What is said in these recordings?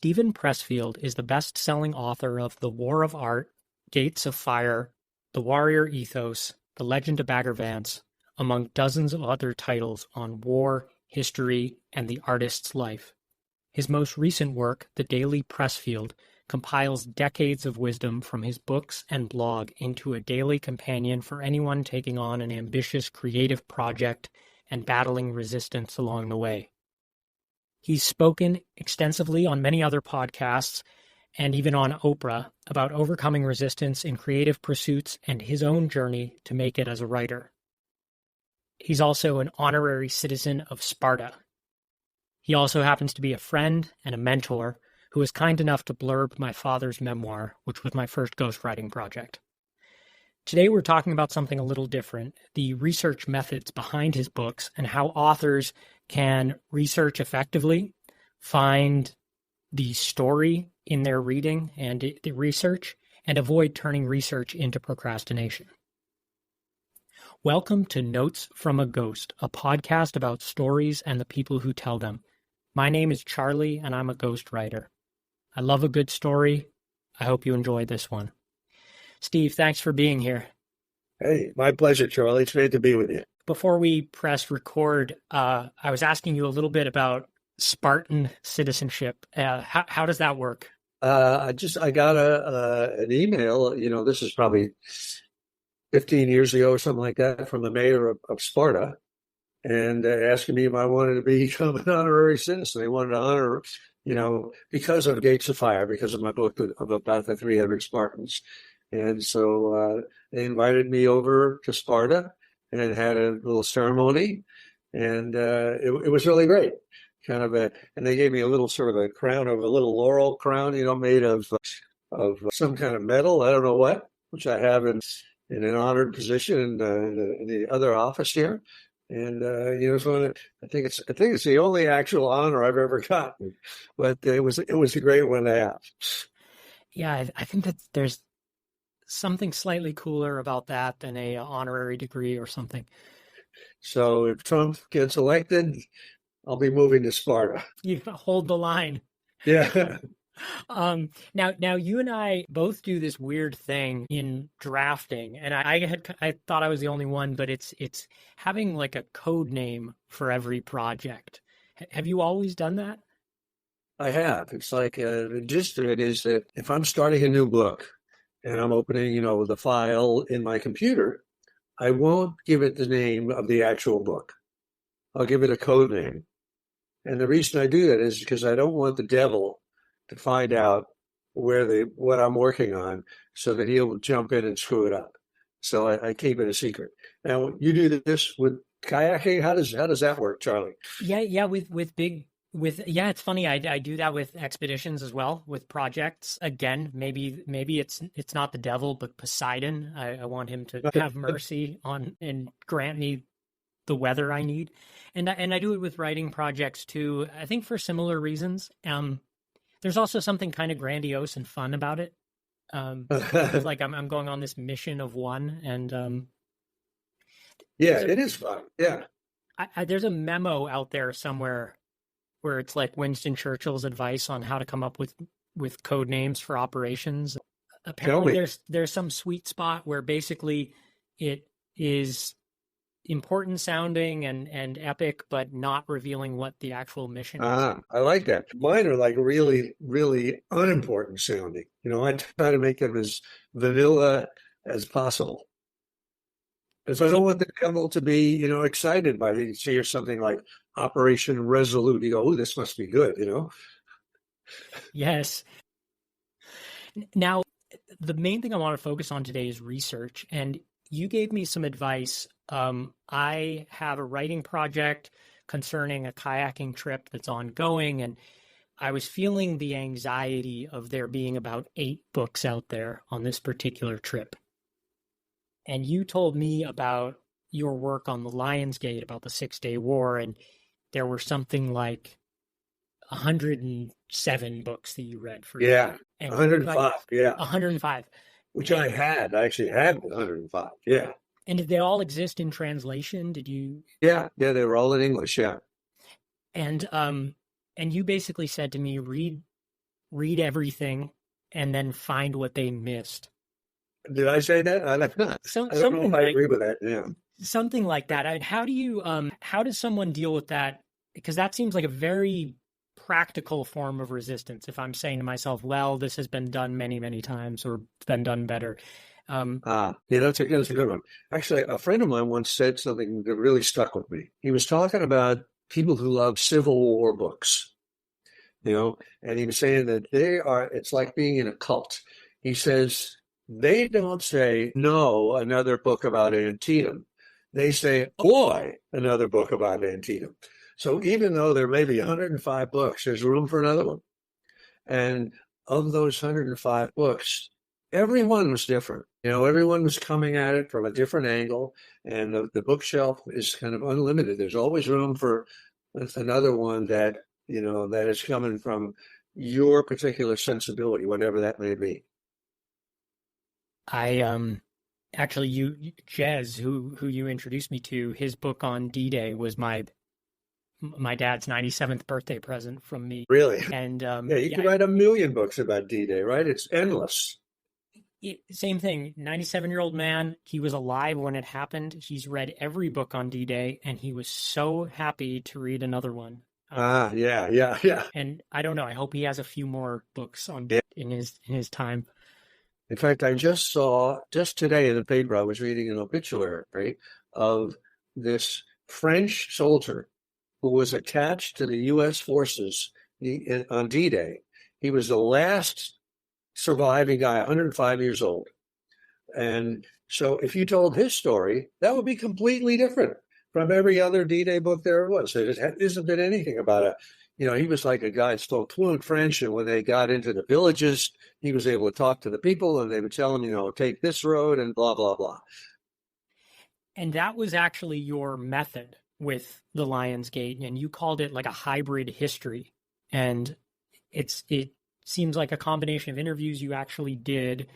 Stephen Pressfield is the best-selling author of The War of Art, Gates of Fire, The Warrior Ethos, The Legend of Bagger Vance, among dozens of other titles on war, history, and the artist's life. His most recent work, The Daily Pressfield, compiles decades of wisdom from his books and blog into a daily companion for anyone taking on an ambitious creative project and battling resistance along the way. He's spoken extensively on many other podcasts and even on Oprah about overcoming resistance in creative pursuits and his own journey to make it as a writer. He's also an honorary citizen of Sparta. He also happens to be a friend and a mentor who was kind enough to blurb my father's memoir, which was my first ghostwriting project. Today we're talking about something a little different, the research methods behind his books and how authors can research effectively, find the story in their reading and the research, and avoid turning research into procrastination. Welcome to Notes from a Ghost, a podcast about stories and the people who tell them. My name is Charlie, and I'm a ghostwriter. I love a good story. I hope you enjoyed this one. Steve, thanks for being here. Hey, my pleasure, Charlie. It's great to be with you. Before we press record, I was asking you a little bit about Spartan citizenship. How does that work? I got an email. This is probably 15 years ago or something like that, from the mayor of Sparta, and asking me if I wanted to become an honorary citizen. They wanted to honor, because of Gates of Fire, because of my book about the 300 Spartans. And so they invited me over to Sparta and had a little ceremony, and it was really great. And they gave me a little sort of a crown, of a little laurel crown, made of some kind of metal, I don't know what, which I have in an honored position in the other office here. And so I think it's the only actual honor I've ever gotten, but it was a great one to have. Yeah, I think that there's something slightly cooler about that than a honorary degree or something. So if Trump gets elected, I'll be moving to Sparta. You hold the line. Yeah. Now you and I both do this weird thing in drafting, and I thought I was the only one, but it's having like a code name for every project. Have you always done that? I have. It's like the gist of it is that if I'm starting a new book and I'm opening, the file in my computer, I won't give it the name of the actual book. I'll give it a code name. And the reason I do that is because I don't want the devil to find out what I'm working on, so that he'll jump in and screw it up. So I keep it a secret. Now, you do this with kayaking. How does that work, Charlie? Yeah, it's funny. I do that with expeditions as well, with projects. Again, maybe it's not the devil, but Poseidon. I want him to have mercy on and grant me the weather I need. And I do it with writing projects too, I think for similar reasons. There's also something kind of grandiose and fun about it. It's like I'm going on this mission of one, and it is fun. Yeah. There's a memo out there somewhere where it's like Winston Churchill's advice on how to come up with code names for operations. Apparently there's some sweet spot where basically it is important sounding and epic, but not revealing what the actual mission is. I like that. Mine are like really, really unimportant sounding. I try to make them as vanilla as possible. Because I don't want the devil to be, excited by it. You hear something like Operation Resolute. You go, oh, this must be good, Yes. Now, the main thing I want to focus on today is research. And you gave me some advice. I have a writing project concerning a kayaking trip that's ongoing, and I was feeling the anxiety of there being about 8 books out there on this particular trip. And you told me about your work on the Lion's Gate, about the 6-Day War, and there were something like 107 books that you read for Yeah, 105, yeah. 105. Which I actually had 105, yeah. And did they all exist in translation? Did you? Yeah, they were all in English, yeah. And you basically said to me, read read everything and then find what they missed. Did I say that? I don't know. So I don't know something if I like agree with that. Yeah. something like that. I mean, how does someone deal with that? Because that seems like a very practical form of resistance. If I'm saying to myself, well, this has been done many, many times or been done better. Yeah, that's a good one. Actually, a friend of mine once said something that really stuck with me. He was talking about people who love Civil War books, and he was saying that it's like being in a cult. He says they don't say, no, another book about Antietam. They say, boy, another book about Antietam. So even though there may be 105 books, there's room for another one. And of those 105 books, everyone was different. Everyone was coming at it from a different angle, and the bookshelf is kind of unlimited. There's always room for another one that is coming from your particular sensibility, whatever that may be. I actually Jez, who you introduced me to, his book on D-Day was my dad's 97th birthday present from me. Really? And Yeah, you could write a million books about D-Day, right? It's endless. Same thing. 97-year-old man. He was alive when it happened. He's read every book on D-Day, and he was so happy to read another one. Yeah. And I don't know. I hope he has a few more books in his time. In fact, I just saw just today in the paper, I was reading an obituary of this French soldier who was attached to the U.S. forces on D-Day. He was the last surviving guy, 105 years old. And so if you told his story, that would be completely different from every other D-Day book there was. There hasn't been anything about it. He was like a guy that spoke fluent French, and when they got into the villages, he was able to talk to the people, and they would tell him, take this road and blah, blah, blah. And that was actually your method with the Lion's Gate, and you called it like a hybrid history. And it seems like a combination of interviews you actually did,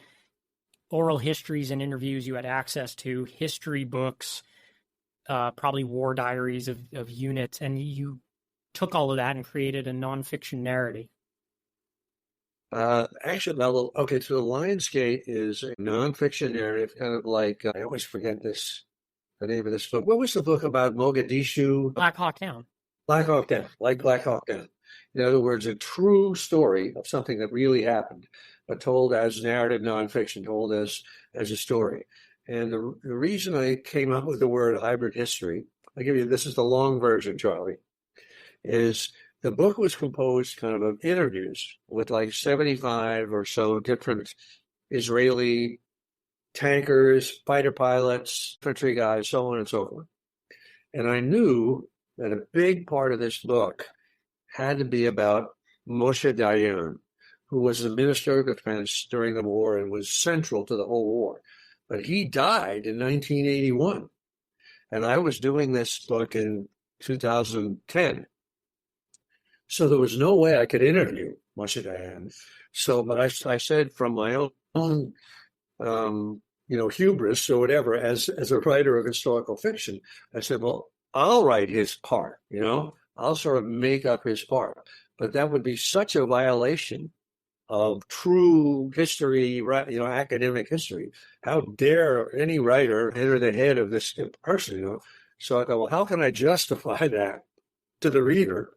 oral histories and interviews you had access to, history books, probably war diaries of units, and you took all of that and created a nonfiction narrative. Actually, okay, so the Lion's Gate is a nonfiction narrative, kind of like, I always forget the name of this book. What was the book about Mogadishu? Black Hawk Down. Black Hawk Down, like Black Hawk Down. In other words, a true story of something that really happened, but told as narrative nonfiction, told as a story. And the reason I came up with the word hybrid history, this is the long version, Charlie, is the book was composed kind of interviews with like 75 or so different Israeli tankers, fighter pilots, infantry guys, so on and so forth. And I knew that a big part of this book had to be about Moshe Dayan, who was the Minister of Defense during the war and was central to the whole war. But he died in 1981. And I was doing this book in 2010. So there was no way I could interview Moshe Dayan. But I said from my own hubris or whatever, as a writer of historical fiction, I said, well, I'll write his part, I'll sort of make up his part. But that would be such a violation of true history, academic history. How dare any writer enter the head of this person, So I thought, well, how can I justify that to the reader?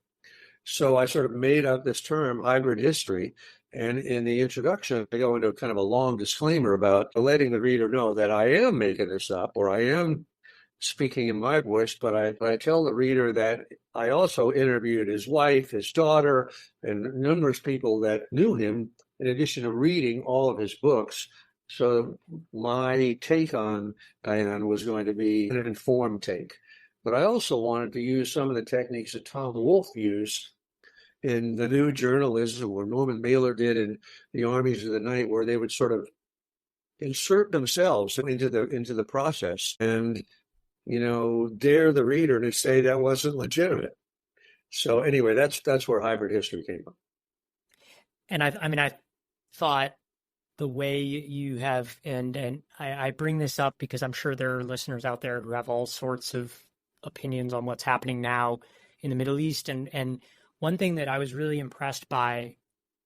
So I sort of made up this term, hybrid history. And in the introduction, I go into kind of a long disclaimer about letting the reader know that I am making this up, or I am speaking in my voice, but I tell the reader that I also interviewed his wife, his daughter, and numerous people that knew him, in addition to reading all of his books. So my take on Diane was going to be an informed take. But I also wanted to use some of the techniques that Tom Wolfe used in the new journalism, or Norman Mailer did in the Armies of the Night, where they would sort of insert themselves into the process and dare the reader to say that wasn't legitimate. So anyway, that's where hybrid history came from. And I thought the way you have, and I bring this up because I'm sure there are listeners out there who have all sorts of opinions on what's happening now in the Middle East. And one thing that I was really impressed by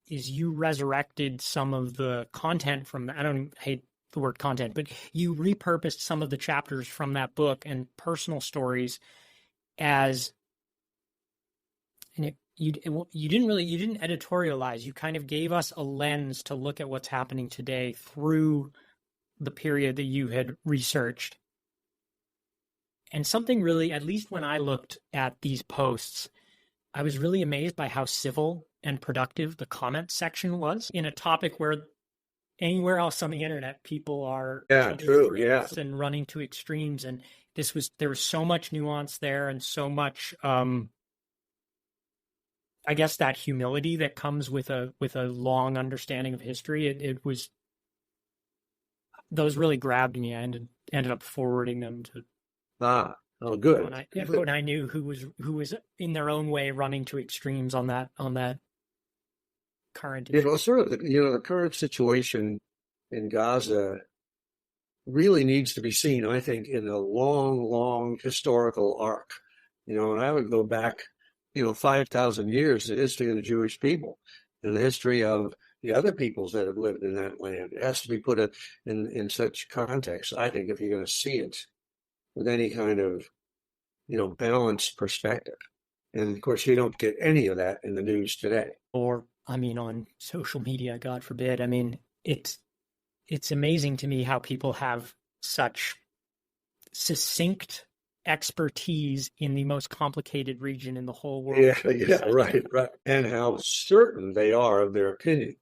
is you resurrected some of the content from, I don't hate the word content, but you repurposed some of the chapters from that book and personal stories as, and you didn't editorialize. You kind of gave us a lens to look at what's happening today through the period that you had researched. And something really, at least when I looked at these posts, I was really amazed by how civil and productive the comment section was in a topic where anywhere else on the internet, people are true. Yeah. and running to extremes. And there was so much nuance there and so much, I guess, that humility that comes with a long understanding of history. It was, those really grabbed me. I ended up forwarding them to good. Everyone I knew who was in their own way running to extremes on that current issue. Sort of the current situation in Gaza really needs to be seen, I think, in a long historical arc. And I would go back 5,000 years, the history of the Jewish people and the history of the other peoples that have lived in that land. It has to be put in such context, I think, if you're going to see it with any kind of, balanced perspective. And of course, you don't get any of that in the news today. Or, on social media, God forbid. It's amazing to me how people have such succinct expertise in the most complicated region in the whole world. Yeah, right. And how certain they are of their opinion.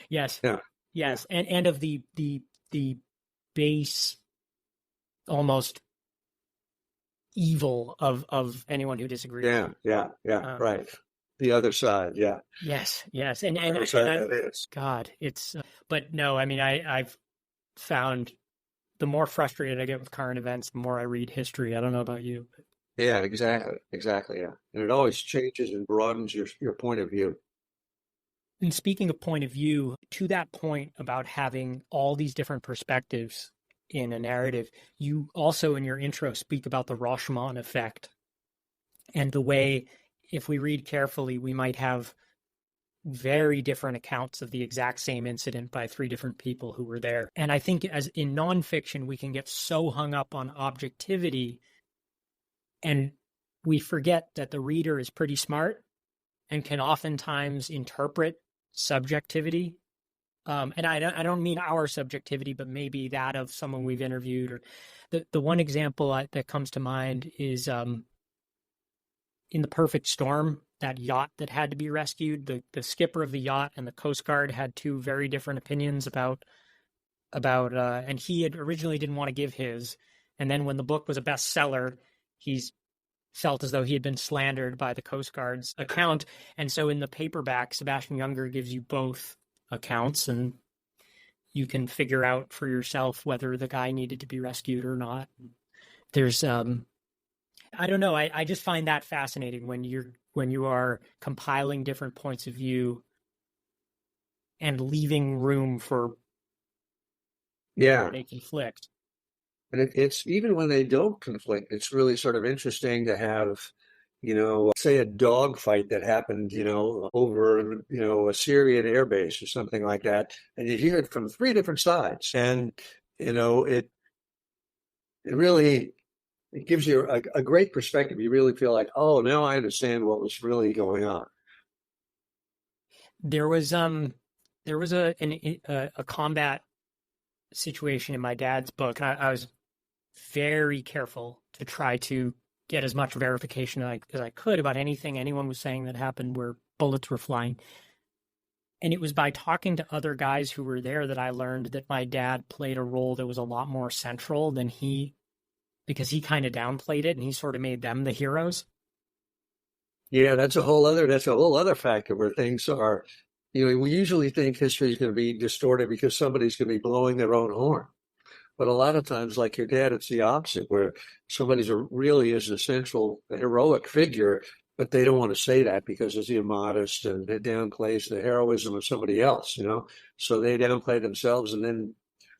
Yes. Yeah. Yes. And of the base, almost evil of anyone who disagrees. Yeah. Right. The other side. Yeah. Yes. And God, it's, but no, I've found the more frustrated I get with current events, the more I read history. I don't know about you. Yeah, exactly. Yeah. And it always changes and broadens your point of view. And speaking of point of view, to that point about having all these different perspectives in a narrative, you also in your intro speak about the Rashomon effect and the way, if we read carefully, we might have very different accounts of the exact same incident by three different people who were there. And I think as in nonfiction, we can get so hung up on objectivity and we forget that the reader is pretty smart and can oftentimes interpret subjectivity. And I don't mean our subjectivity, but maybe that of someone we've interviewed. Or the one example that comes to mind is in The Perfect Storm, that yacht that had to be rescued. The skipper of the yacht and the Coast Guard had two very different opinions about and he had originally didn't want to give his. And then when the book was a bestseller, he's felt as though he had been slandered by the Coast Guard's account. And so in the paperback, Sebastian Junger gives you both accounts and you can figure out for yourself whether the guy needed to be rescued or not. There's I don't know, I just find that fascinating when you are compiling different points of view and leaving room for they conflict. And it's even when they don't conflict, it's really sort of interesting to have, say a dog fight that happened, over, a Syrian airbase or something like that. And you hear it from three different sides. And, it really, it gives you a great perspective. You really feel like, oh, now I understand what was really going on. There was a combat situation in my dad's book. I was very careful to try to get as much verification as I could about anything anyone was saying that happened where bullets were flying. And it was by talking to other guys who were there that I learned that my dad played a role that was a lot more central than because he kind of downplayed it and he sort of made them the heroes. Yeah, that's a whole other factor where things are, we usually think history is going to be distorted because somebody's going to be blowing their own horn. But a lot of times, like your dad, it's the opposite, where somebody's really is a central heroic figure, but they don't want to say that because it's immodest and it downplays the heroism of somebody else, So they downplay themselves, and then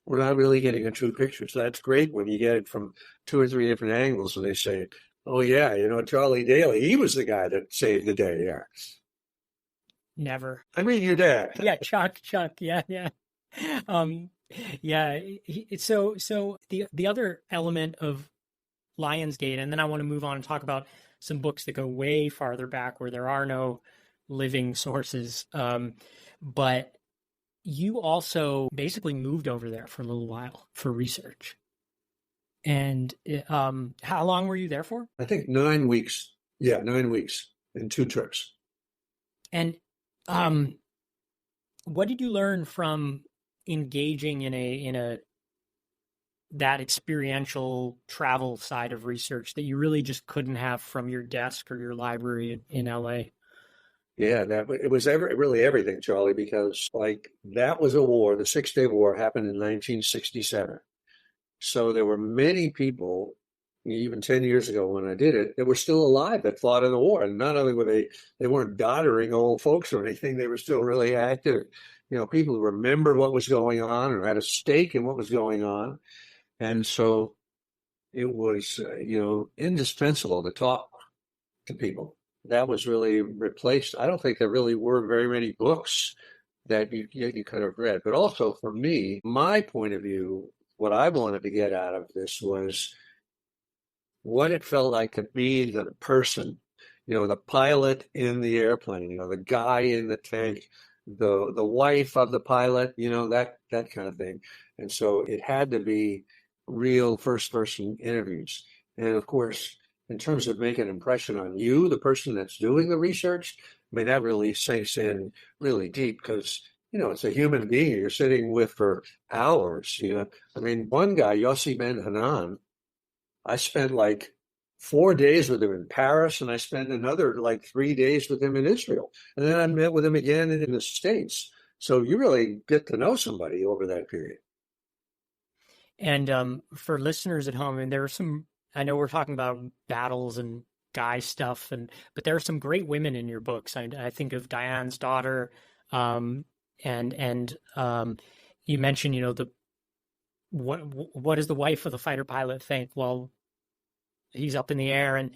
we're not really getting a true picture. So that's great when you get it from two or three different angles, and they say, "Oh yeah, Charlie Daly, he was the guy that saved the day." Yeah. Never. I mean, your dad. Yeah, Chuck. Yeah, yeah. Um, yeah. So the other element of Lionsgate, and then I want to move on and talk about some books that go way farther back where there are no living sources. But you also basically moved over there for a little while for research. And how long were you there for? I think 9 weeks. Yeah, 9 weeks in 2 trips. And um, what did you learn from engaging in a that experiential travel side of research that you really just couldn't have from your desk or your library in LA? Yeah, it was really everything, Charlie, because like that was a war. The Six-Day War happened in 1967. So there were many people, even 10 years ago when I did it, that were still alive that fought in the war. And not only were they weren't doddering old folks or anything, they were still really active. You know, people who remembered what was going on or had a stake in what was going on. And so it was, indispensable to talk to people. That was really replaced. I don't think there really were very many books that you could have read. But also for me, my point of view, what I wanted to get out of this was what it felt like to be the person, the pilot in the airplane, the guy in the tank, the wife of the pilot, that kind of thing. And so it had to be real first person interviews. And of course, in terms of making an impression on you, the person that's doing the research, I mean, that really sinks in really deep because, it's a human being you're sitting with for hours. I mean, one guy, Yossi Ben Hanan, I spent like 4 days with him in Paris, and I spent another like 3 days with him in Israel. And then I met with him again in the States. So you really get to know somebody over that period. And for listeners at home, and there are some, I know we're talking about battles and guy stuff, but there are some great women in your books. I think of Diane's daughter, and you mentioned, the what does the wife of the fighter pilot think? Well, he's up in the air, and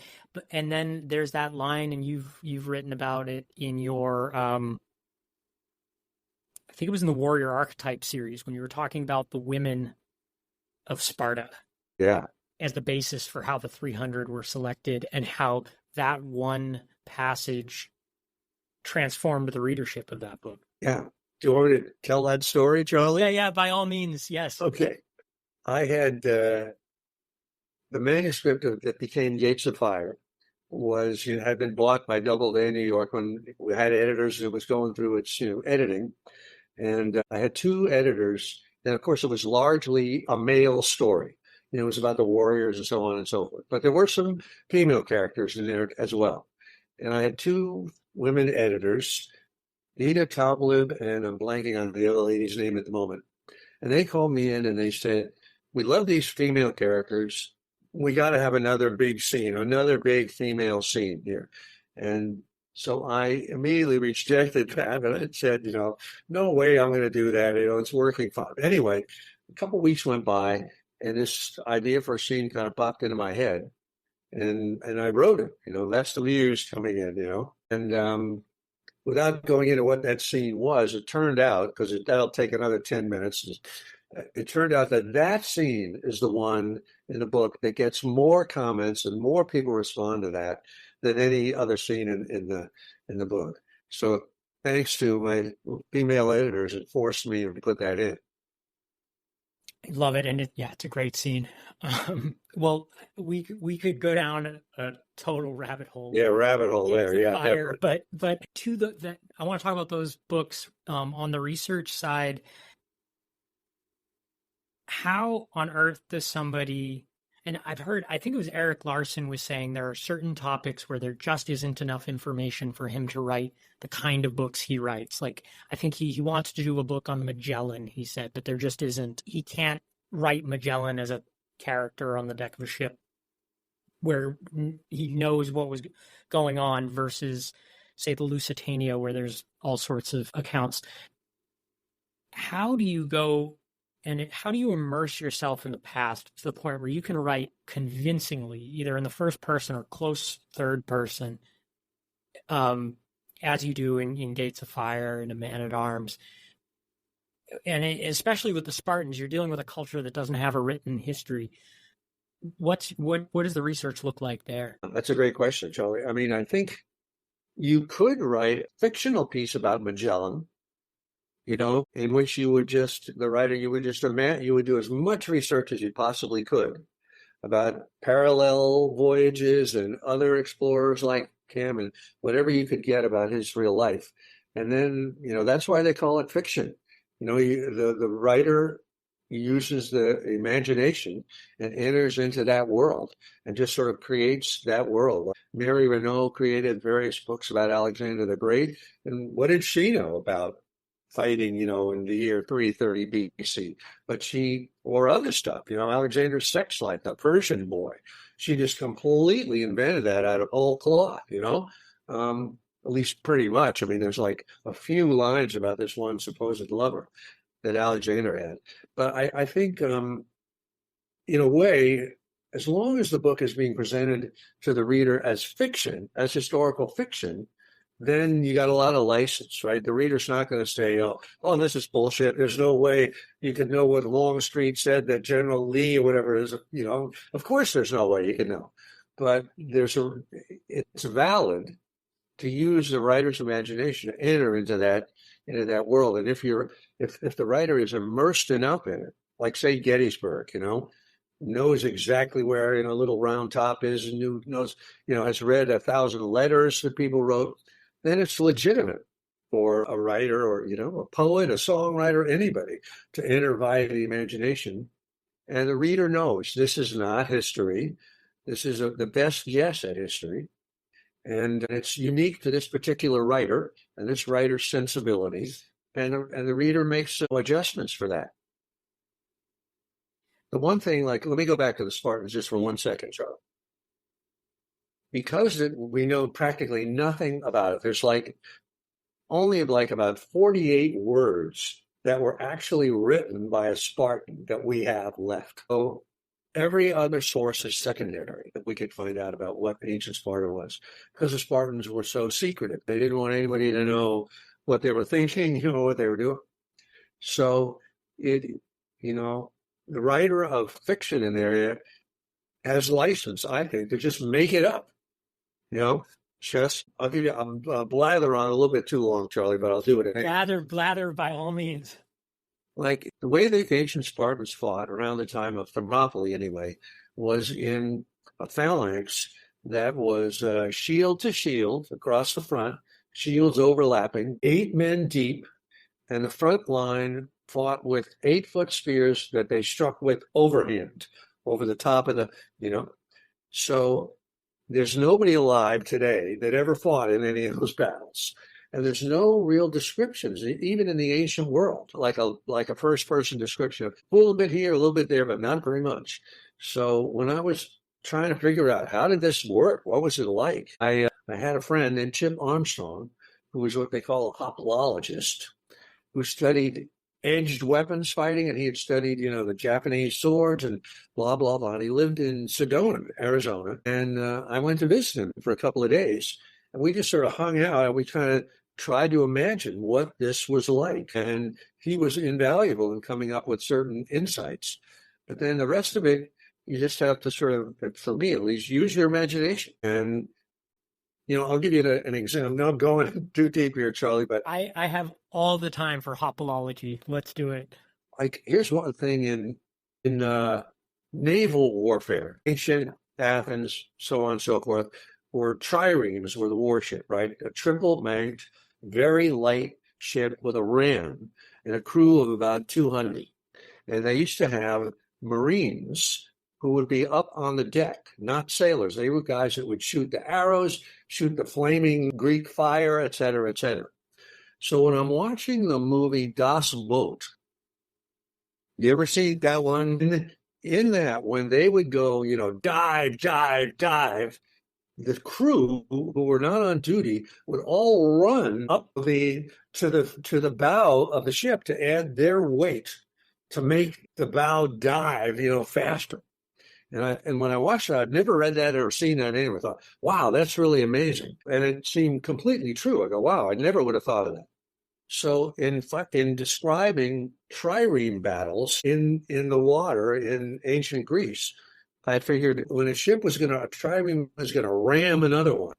then there's that line, and you've written about it in your I think it was in the Warrior Archetype series when you were talking about the women of Sparta Yeah. as the basis for how the 300 were selected and how that one passage transformed the readership of that book. Yeah. Do you want me to tell that story, Charlie? Yeah, by all means, yes. Okay. I had the manuscript that became Gates of Fire had been bought by Doubleday New York when we had editors. It was going through its editing, and I had two editors. And of course, it was largely a male story. It was about the warriors and so on and so forth. But there were some female characters in there as well. And I had two women editors, Nina Toplib, and I'm blanking on the other lady's name at the moment. And they called me in and they said, "We love these female characters. We got to have another big scene, another big female scene here." And so I immediately rejected that and I said, no way I'm going to do that. It's working fine. Anyway, a couple of weeks went by and this idea for a scene kind of popped into my head. And I wrote it, that's the muse coming in. And without going into what that scene was, it turned out, because that'll take another 10 minutes, it turned out that scene is the one in the book that gets more comments and more people respond to that than any other scene in the book. So thanks to my female editors, it forced me to put that in. I love it, and it's a great scene. Well, we could go down a total rabbit hole. Yeah, rabbit hole there. Yeah, fire, but to that, I want to talk about those books on the research side. How on earth does somebody, and I think it was Eric Larson was saying there are certain topics where there just isn't enough information for him to write the kind of books he writes. Like, I think he wants to do a book on Magellan, he said, but there just isn't, he can't write Magellan as a character on the deck of a ship where he knows what was going on versus, say, the Lusitania, where there's all sorts of accounts. How do you go and how do you immerse yourself in the past to the point where you can write convincingly, either in the first person or close third person, as you do in Gates of Fire and a Man at Arms. And especially with the Spartans, you're dealing with a culture that doesn't have a written history. What does the research look like there? That's a great question, Charlie. I mean, I think you could write a fictional piece about Magellan, in which you would just, the writer, you would just imagine, you would do as much research as you possibly could about parallel voyages and other explorers like him and whatever you could get about his real life. And then, that's why they call it fiction. The writer uses the imagination and enters into that world and just sort of creates that world. Mary Renault created various books about Alexander the Great. And what did she know about fighting, in the year 330 BC? But or other stuff, Alexander's sex life, the Persian boy. She just completely invented that out of whole cloth, at least pretty much. I mean, there's like a few lines about this one supposed lover that Alexander had. But I think, in a way, as long as the book is being presented to the reader as fiction, as historical fiction, then you got a lot of license, right? The reader's not going to say, oh, this is bullshit. There's no way you can know what Longstreet said that General Lee or whatever it is, Of course there's no way you can know. But it's valid to use the writer's imagination to enter into that world. And if the writer is immersed enough in it, like say Gettysburg, knows exactly where Little Round Top is and knows, has read 1,000 letters that people wrote, then it's legitimate for a writer or, a poet, a songwriter, anybody to enter via the imagination. And the reader knows this is not history. This is the best guess at history. And it's unique to this particular writer and this writer's sensibilities. And the reader makes adjustments for that. The one thing, let me go back to the Spartans just for 1 second, Charlie. Because we know practically nothing about it, there's only about 48 words that were actually written by a Spartan that we have left. So every other source is secondary that we could find out about what ancient Sparta was, because the Spartans were so secretive. They didn't want anybody to know what they were thinking, what they were doing. So the writer of fiction in there has license, I think, to just make it up. I'll give you, I'm blather on a little bit too long, Charlie, but I'll do it. Blather by all means. Like the way the ancient Spartans fought around the time of Thermopylae, anyway, was in a phalanx that was shield to shield across the front, shields overlapping, 8 men deep, and the front line fought with 8-foot spears that they struck with overhand over the top of the, So there's nobody alive today that ever fought in any of those battles. And there's no real descriptions, even in the ancient world, like a first-person description of a little bit here, a little bit there, but not very much. So when I was trying to figure out how did this work, what was it like, I had a friend named Tim Armstrong, who was what they call a hopalologist, who studied edged weapons fighting, and he had studied, the Japanese swords and blah, blah, blah. And he lived in Sedona, Arizona. And I went to visit him for a couple of days. And we just sort of hung out and we kind of tried to imagine what this was like. And he was invaluable in coming up with certain insights. But then the rest of it, you just have to sort of, for me at least, use your imagination. And I'll give you an example. Now I'm going too deep here, Charlie, but I have all the time for hopalology. Let's do it. Here's one thing in naval warfare, ancient Athens, so on and so forth, were triremes were the warship, right? A triple-banked, very light ship with a ram and a crew of about 200. And they used to have Marines who would be up on the deck, not sailors. They were guys that would shoot the arrows, shoot the flaming Greek fire, et cetera, et cetera. So when I'm watching the movie Das Boot, you ever see that one? In that, when they would go, dive, dive, dive, the crew who were not on duty would all run up to the bow of the ship to add their weight to make the bow dive, faster. And when I watched it, I'd never read that or seen that anywhere. I thought, wow, that's really amazing. And it seemed completely true. I go, wow, I never would have thought of that. So in describing trireme battles in the water in ancient Greece, I figured when a trireme was gonna ram another one,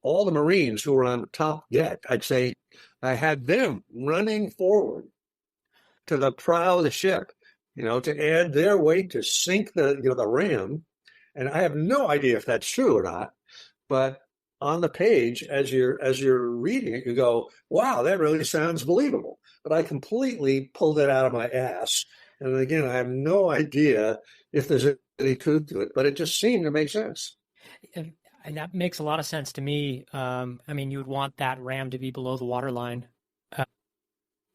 all the Marines who were on the top deck, I'd say I had them running forward to the prow of the ship, to add their weight to sink the ram. And I have no idea if that's true or not, but on the page, as you're reading it, you go, wow, that really sounds believable. But I completely pulled it out of my ass. And again, I have no idea if there's any truth to it, but it just seemed to make sense. And that makes a lot of sense to me. I mean, you would want that ram to be below the waterline. Uh,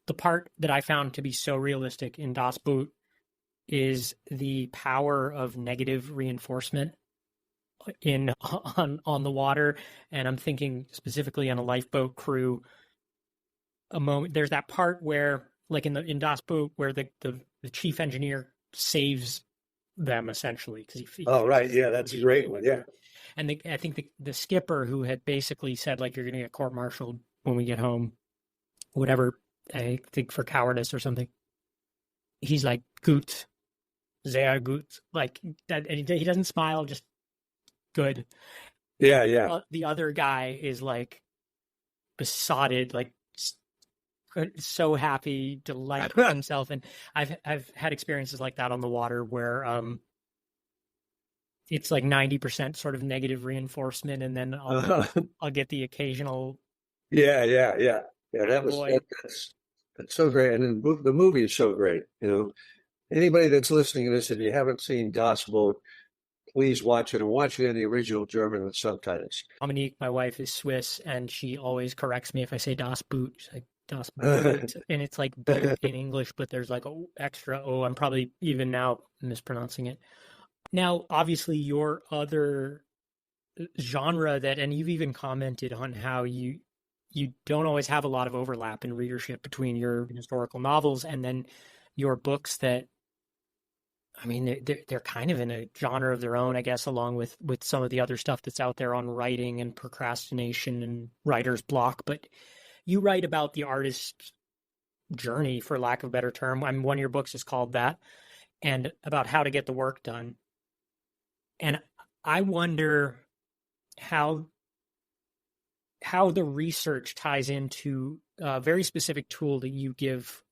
the part that I found to be so realistic in Das Boot is the power of negative reinforcement on the water. And I'm thinking specifically on a lifeboat crew. A moment there's that part where, like in Das Boot, where the chief engineer saves them essentially because Oh, right, yeah, that's a great one, yeah. And I think the skipper who had basically said, like, you're going to get court-martialed when we get home, whatever, I think for cowardice or something. He's like, gut, sehr gut. Like, that, and he doesn't smile, just good. Yeah, yeah. The other guy is like besotted, like so happy, delighted with himself. And I've had experiences like that on the water where it's like 90% sort of negative reinforcement, and then I'll get the occasional. Yeah. That's so great, and the movie is so great. Anybody that's listening to this, if you haven't seen Das Boot, please watch it, and watch it in the original German with subtitles. Dominique, my wife, is Swiss, and she always corrects me if I say Das Boot. She's like, Das Boot, and it's like boot in English, but there's like a extra O. I'm probably even now mispronouncing it. Now, obviously, your other genre and you've even commented on how you don't always have a lot of overlap in readership between your historical novels and then your books that, I mean, they're kind of in a genre of their own, I guess, along with some of the other stuff that's out there on writing and procrastination and writer's block. But you write about the artist's journey, for lack of a better term. I mean, one of your books is called that, and about how to get the work done. And I wonder how the research ties into a very specific tool that you give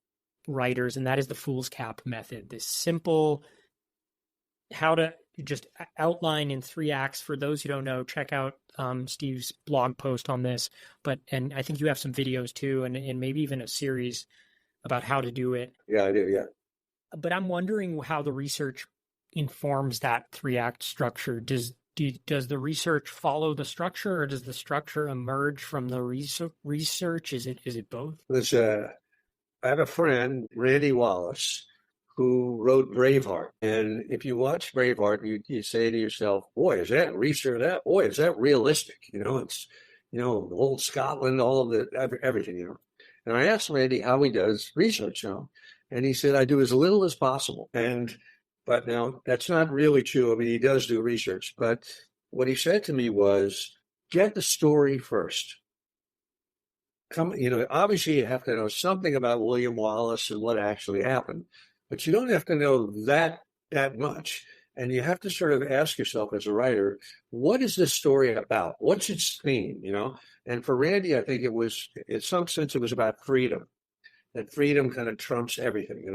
writers, and that is the fool's cap method. This simple, how to just outline in 3 acts. For those who don't know, check out Steve's blog post on this. And I think you have some videos too, and maybe even a series about how to do it. Yeah, I do. Yeah. But I'm wondering how the research informs that 3-act structure. Does the research follow the structure, or does the structure emerge from the research? Is it both? I have a friend, Randy Wallace, who wrote Braveheart. And if you watch Braveheart, you say to yourself, boy, is that research? Boy, is that realistic? It's, old Scotland, all of everything, And I asked Randy how he does research, and he said, I do as little as possible. But now that's not really true. I mean, he does do research, but what he said to me was, get the story first. Obviously you have to know something about William Wallace and what actually happened, but you don't have to know that much. And you have to sort of ask yourself as a writer, what is this story about? What's its theme, And for Randy, I think it was, in some sense, it was about freedom. That freedom kind of trumps everything,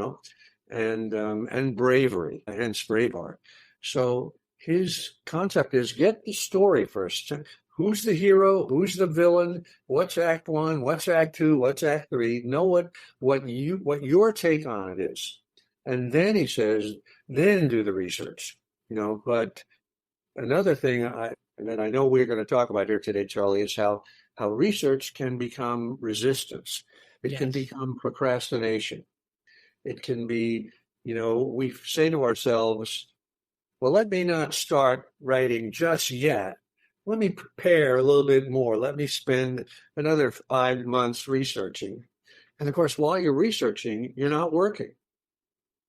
and bravery, hence Braveheart. So his concept is get the story first. Who's the hero? Who's the villain? What's Act 1? What's Act 2? What's Act 3? Know what your take on it is, and then he says, then do the research. But another thing that I know we're going to talk about here today, Charlie, is how research can become resistance. It can become procrastination. It can be, we say to ourselves, well, let me not start writing just yet. Let me prepare a little bit more. Let me spend another 5 months researching. And of course, while you're researching, you're not working.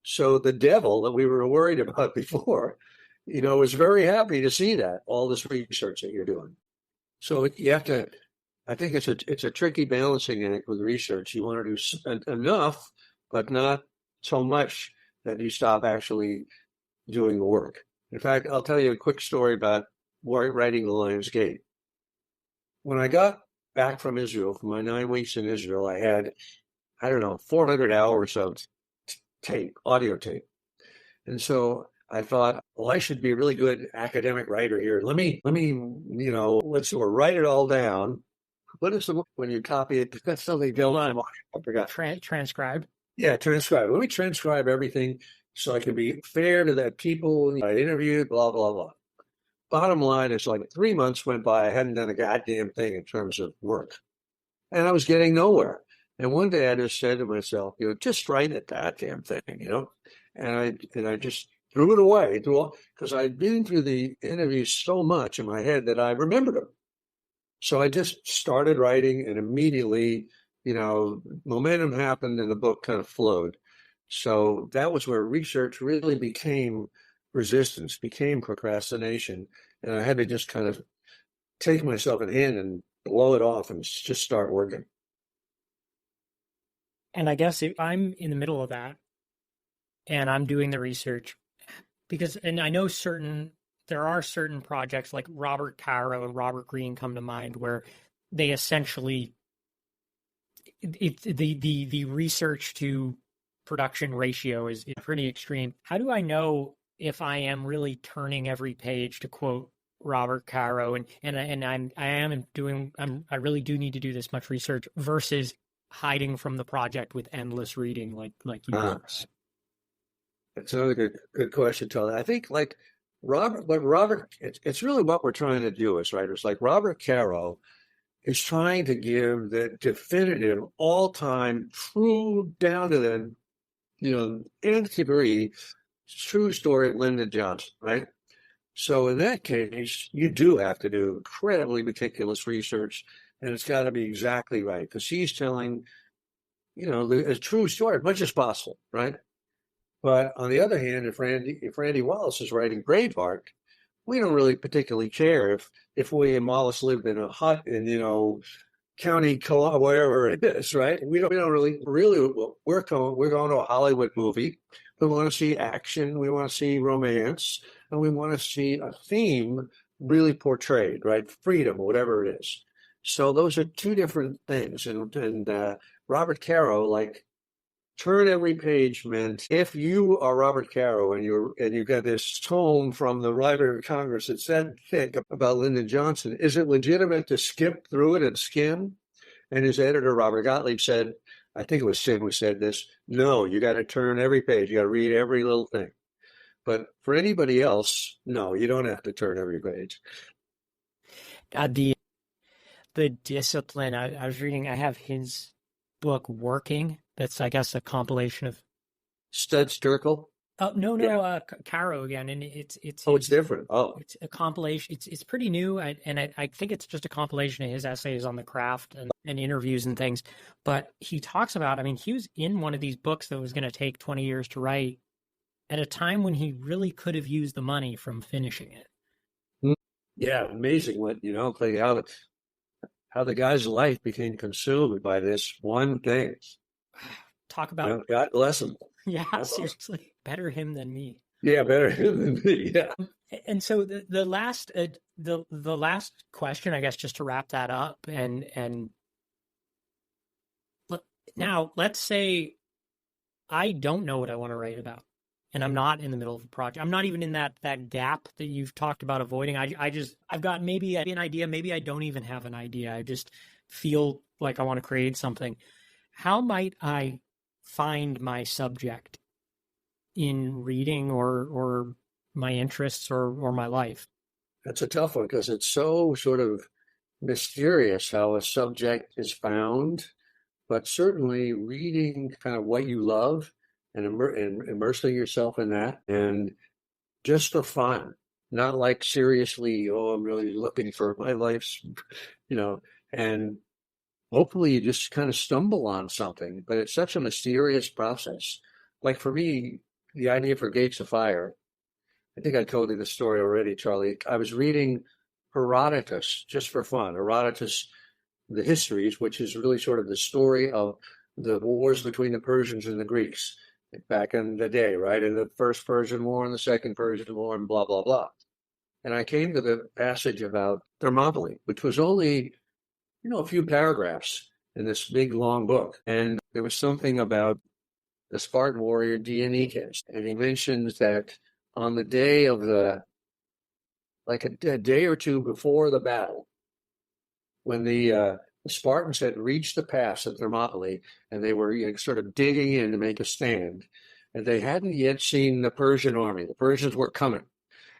So the devil that we were worried about before was very happy to see that, all this research that you're doing. So you have to, I think it's a tricky balancing act with research. You want to do enough, but not so much that you stop actually doing the work. In fact, I'll tell you a quick story about writing The Lion's Gate. When I got back from Israel, from my 9 weeks in Israel, I had, I don't know, 400 hours of tape, audio tape. And so I thought, well, I should be a really good academic writer here. Let's write it all down. What is when you copy it? That's something built on. I forgot. Transcribe. Yeah, transcribe. Let me transcribe everything so I can be fair to that people I interviewed, blah, blah, blah. Bottom line is like 3 months went by. I hadn't done a goddamn thing in terms of work. And I was getting nowhere. And one day I just said to myself, just write that goddamn thing. And I just threw it away because I'd been through the interviews so much in my head that I remembered them. So I just started writing, and immediately, momentum happened and the book kind of flowed. So that was where research really became resistance, became procrastination. And I had to just kind of take myself in hand and blow it off and just start working. And I guess if I'm in the middle of that and I'm doing the research, and I know there are certain projects like Robert Caro and Robert Greene come to mind where they essentially, the research to production ratio is pretty extreme. How do I know if I am really turning every page, to quote Robert Caro, I really do need to do this much research versus hiding from the project with endless reading like you do? That's another good question, Tyler. I think like Robert, it's really what we're trying to do as writers. Like Robert Caro is trying to give the definitive, all-time, true, down to the, nth degree, true story of Lyndon Johnson, right? So in that case, you do have to do incredibly meticulous research, and it's got to be exactly right because he's telling, a true story as much as possible, right? But on the other hand, if Randy Wallace is writing Braveheart, we don't really particularly care if William Wallace lived in a hut in County Columbia, wherever it is, right? We don't really we're going to a Hollywood movie. We want to see action, we want to see romance, and we want to see a theme really portrayed, right? Freedom, whatever it is. So those are two different things. And Robert Caro, like, turn every page meant if you are Robert Caro and you got this tome from the Library of Congress that said thick about Lyndon Johnson, is it legitimate to skip through it and skim? And his editor, Robert Gottlieb, said, I think it was Sid who said this, no, you got to turn every page. You got to read every little thing. But for anybody else, no, you don't have to turn every page. The discipline, I was reading, I have his book, Working. That's, I guess, a compilation of Stud Sturkle? No, Caro again, and it's different. Oh, it's a compilation. It's pretty new, and I think it's just a compilation of his essays on the craft and interviews and things. But he talks about, I mean, he was in one of these books that was going to take 20 years to write at a time when he really could have used the money from finishing it. Yeah, amazing what how the guy's life became consumed by this one thing. Talk about God bless him. Yeah, seriously, better him than me. Yeah, better him than me. Yeah. And so the last question, I guess, just to wrap that up, and now let's say I don't know what I want to write about, and I'm not in the middle of a project. I'm not even in that gap that you've talked about avoiding. I've got maybe an idea, maybe I don't even have an idea. I just feel like I want to create something. How might I find my subject in reading or my interests or my life? That's a tough one because it's so sort of mysterious how a subject is found, but certainly reading kind of what you love and immersing yourself in that, and just for fun, not like seriously, I'm really looking for my life's, and hopefully you just kind of stumble on something, but it's such a mysterious process. Like for me, the idea for Gates of Fire I think I told you the story already, Charlie. I was reading Herodotus just for fun. Herodotus, the Histories, which is really sort of the story of the wars between the Persians and the Greeks back in the day, right? In the first Persian War and the second Persian War and blah, blah, blah. And I came to the passage about Thermopylae, which was only, a few paragraphs in this big long book. And there was something about the Spartan warrior Dionysius. And he mentions that on the day of like a day or two before the battle, when the Spartans had reached the pass at Thermopylae and they were sort of digging in to make a stand, and they hadn't yet seen the Persian army. The Persians were coming,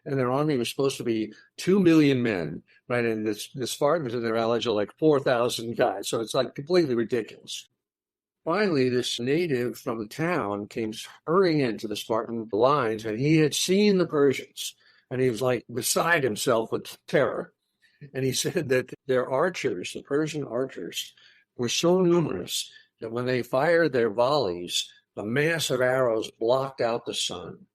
and their army was supposed to be 2 million men, right? And the Spartans and their allies are like 4,000 guys, so it's like completely ridiculous. Finally, this native from the town came hurrying into the Spartan lines, and he had seen the Persians, and he was like beside himself with terror. And he said that their archers, the Persian archers, were so numerous that when they fired their volleys, the mass of arrows blocked out the sun.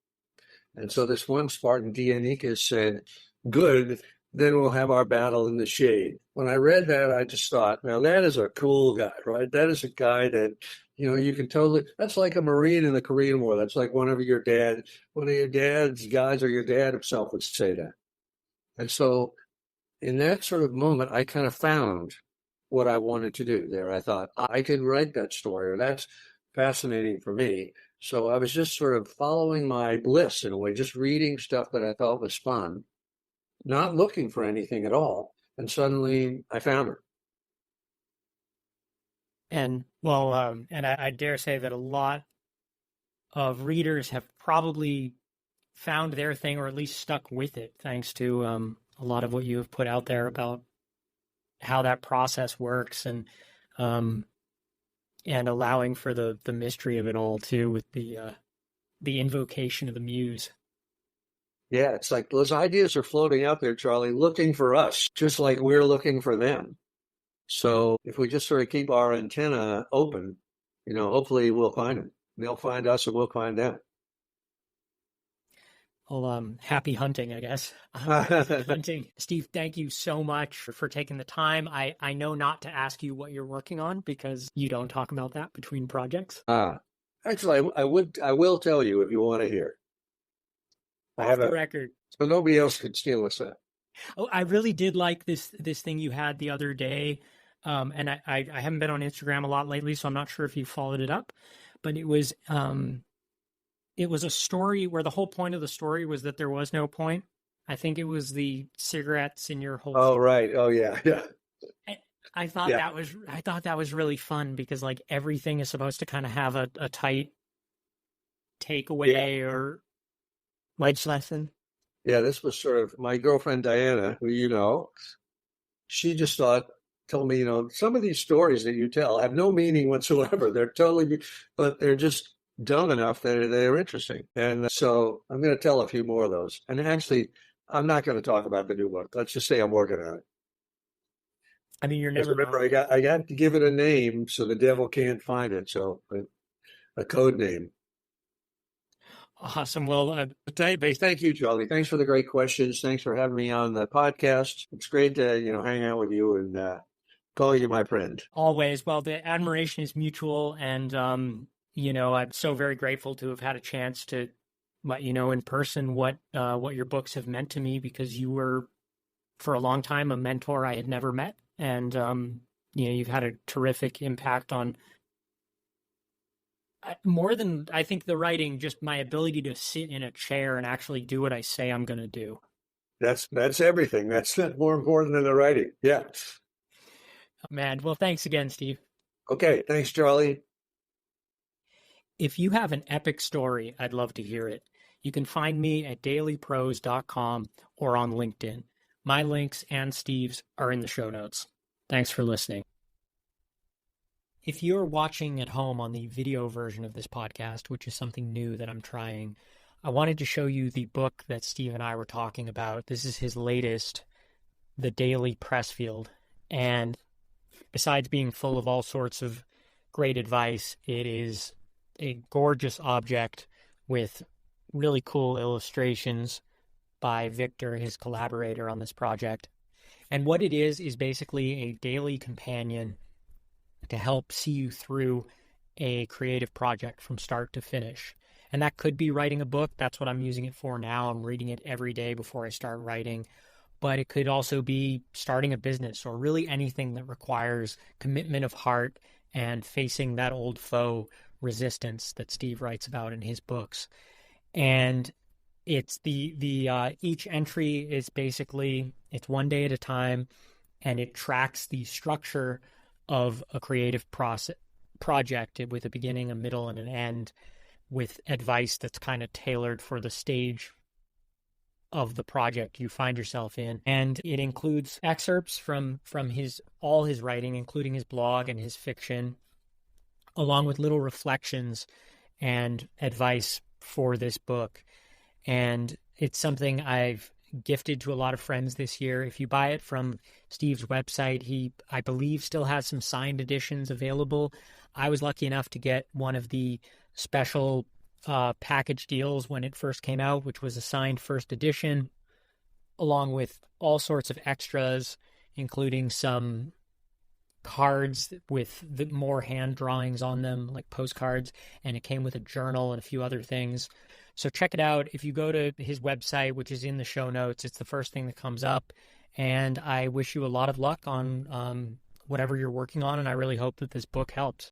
And so this one Spartan, Dionysius, said, good, then we'll have our battle in the shade. When I read that, I just thought, now that is a cool guy, right? That is a guy that, you can totally, that's like a Marine in the Korean War. That's like one of your dad's guys or your dad himself would say that. And so in that sort of moment, I kind of found what I wanted to do there. I thought, I could write that story, or that's fascinating for me. So I was just sort of following my bliss in a way, just reading stuff that I thought was fun, not looking for anything at all. And suddenly I found her. And and I dare say that a lot of readers have probably found their thing, or at least stuck with it, thanks to a lot of what you have put out there about how that process works, and allowing for the mystery of it all too, with the invocation of the muse. Yeah, it's like those ideas are floating out there, Charlie, looking for us, just like we're looking for them. So if we just sort of keep our antenna open, hopefully we'll find them. They'll find us and we'll find them. Well, happy hunting, I guess. Happy hunting. Steve, thank you so much for taking the time. I know not to ask you what you're working on because you don't talk about that between projects. Actually, I will tell you if you want to hear. I have a record. So nobody else could steal us that. Oh, I really did like this thing you had the other day. And I haven't been on Instagram a lot lately, so I'm not sure if you followed it up. But it was a story where the whole point of the story was that there was no point. I think it was the cigarettes in your whole. Oh, right. Oh, yeah. Yeah. I thought that was really fun because like everything is supposed to kind of have a tight takeaway or life lesson. Yeah, this was sort of my girlfriend Diana, who she just told me, some of these stories that you tell have no meaning whatsoever. But they're just dumb enough that they're interesting. And so I'm going to tell a few more of those. And actually, I'm not going to talk about the new book. Let's just say I'm working on it. I mean, you're never. Remember, I got to give it a name so the devil can't find it. So a code name. Awesome. Well, thank you, Charlie. Thanks for the great questions. Thanks for having me on the podcast. It's great to hang out with you and call you my friend. Always. Well, the admiration is mutual, and I'm so very grateful to have had a chance to let you know in person what your books have meant to me, because you were, for a long time, a mentor I had never met, and you've had a terrific impact on. More than, I think, the writing, just my ability to sit in a chair and actually do what I say I'm going to do. That's everything. That's more important than the writing. Yeah. Man, well, thanks again, Steve. Okay, thanks, Charlie. If you have an epic story, I'd love to hear it. You can find me at dailyprose.com or on LinkedIn. My links and Steve's are in the show notes. Thanks for listening. If you're watching at home on the video version of this podcast, which is something new that I'm trying, I wanted to show you the book that Steve and I were talking about. This is his latest, The Daily Pressfield. And besides being full of all sorts of great advice, it is a gorgeous object with really cool illustrations by Victor, his collaborator on this project. And what it is basically a daily companion to help see you through a creative project from start to finish. And that could be writing a book. That's what I'm using it for now. I'm reading it every day before I start writing. But it could also be starting a business or really anything that requires commitment of heart and facing that old foe, resistance, that Steve writes about in his books. And it's each entry is basically, it's one day at a time, and it tracks the structure of a creative project with a beginning, a middle, and an end, with advice that's kind of tailored for the stage of the project you find yourself in. And it includes excerpts from all his writing, including his blog and his fiction, along with little reflections and advice for this book. And it's something I've gifted to a lot of friends this year. If you buy it from Steve's website, he, I believe, still has some signed editions available. I was lucky enough to get one of the special package deals when it first came out, which was a signed first edition, along with all sorts of extras, including some cards with the more hand drawings on them, like postcards, and it came with a journal and a few other things. So check it out. If you go to his website, which is in the show notes, it's the first thing that comes up. And I wish you a lot of luck on whatever you're working on, and I really hope that this book helps.